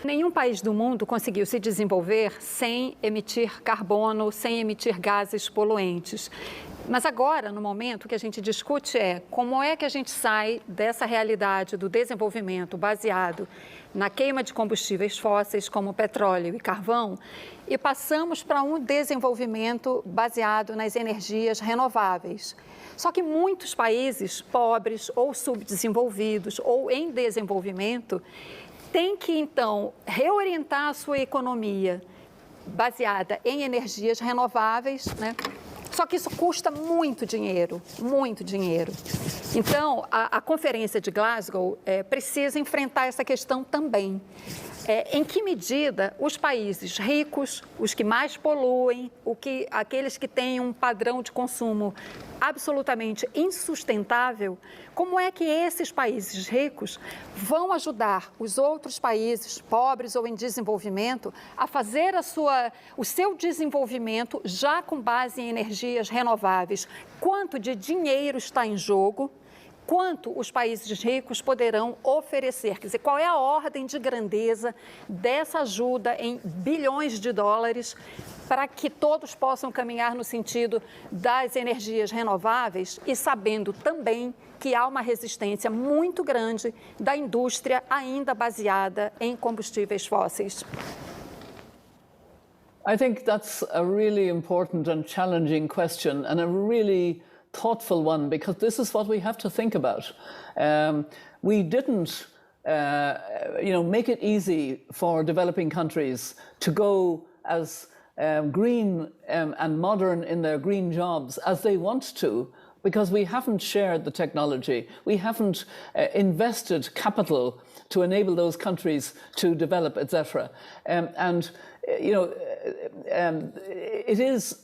Nenhum país do mundo conseguiu se desenvolver sem emitir carbono, sem emitir gases poluentes. Mas agora, no momento, o que a gente discute é como é que a gente sai dessa realidade do desenvolvimento baseado na queima de combustíveis fósseis, como petróleo e carvão, e passamos para um desenvolvimento baseado nas energias renováveis. Só que muitos países pobres ou subdesenvolvidos ou em desenvolvimento têm que, então, reorientar a sua economia baseada em energias renováveis, né? Só que isso custa muito dinheiro, muito dinheiro. Então, a Conferência de Glasgow precisa enfrentar essa questão também. Em que medida os países ricos, os que mais poluem, aqueles que têm um padrão de consumo absolutamente insustentável, como é que esses países ricos vão ajudar os outros países pobres ou em desenvolvimento a fazer o seu desenvolvimento já com base em energias renováveis? Quanto de dinheiro está em jogo? Quanto os países ricos poderão oferecer? Quer dizer, qual é a ordem de grandeza dessa ajuda em bilhões de dólares para que todos possam caminhar no sentido das energias renováveis e sabendo também que há uma resistência muito grande da indústria ainda baseada em combustíveis fósseis? I think that's a really important and challenging question, and a really thoughtful one, because this is what we have to think about. We didn't, make it easy for developing countries to go as green and modern in their green jobs as they want to, because we haven't shared the technology. We haven't invested capital to enable those countries to develop, etc. It is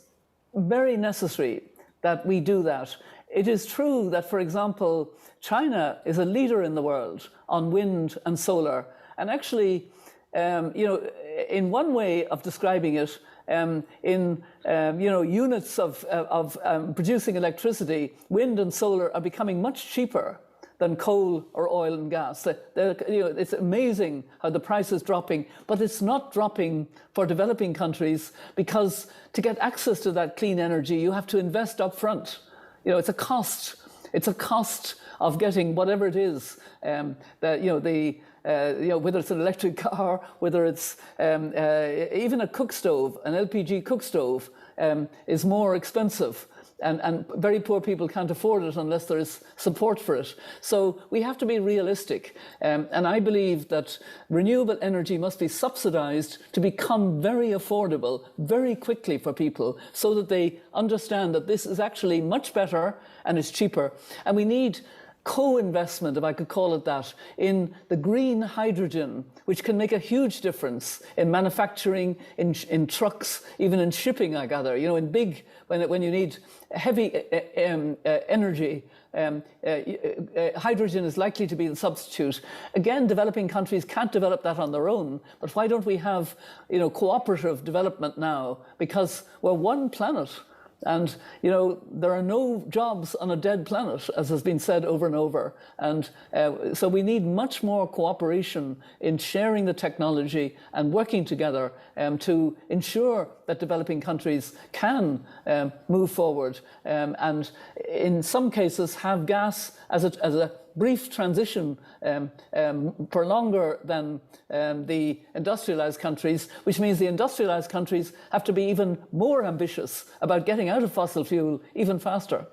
very necessary that we do that. It is true that, for example, China is a leader in the world on wind and solar. And actually, in one way of describing it, units of producing electricity, wind and solar are becoming much cheaper than coal or oil and gas. It's amazing how the price is dropping, but it's not dropping for developing countries, because to get access to that clean energy, you have to invest up front. It's a cost. It's a cost of getting whatever it is, whether it's an electric car, whether it's even a cook stove, an LPG cook stove is more expensive. And very poor people can't afford it unless there is support for it. So we have to be realistic. And I believe that renewable energy must be subsidized to become very affordable very quickly for people, so that they understand that this is actually much better and it's cheaper. And we need co-investment, if I could call it that, in the green hydrogen, which can make a huge difference in manufacturing, in trucks, even in shipping, I gather. In big, when you need heavy energy, hydrogen is likely to be the substitute. Again, developing countries can't develop that on their own, but why don't we have, cooperative development now? Because we're one planet. And, there are no jobs on a dead planet, as has been said over and over. And so we need much more cooperation in sharing the technology and working together to ensure that developing countries can move forward and in some cases have gas as a brief transition for longer than the industrialized countries, which means the industrialized countries have to be even more ambitious about getting out of fossil fuel even faster.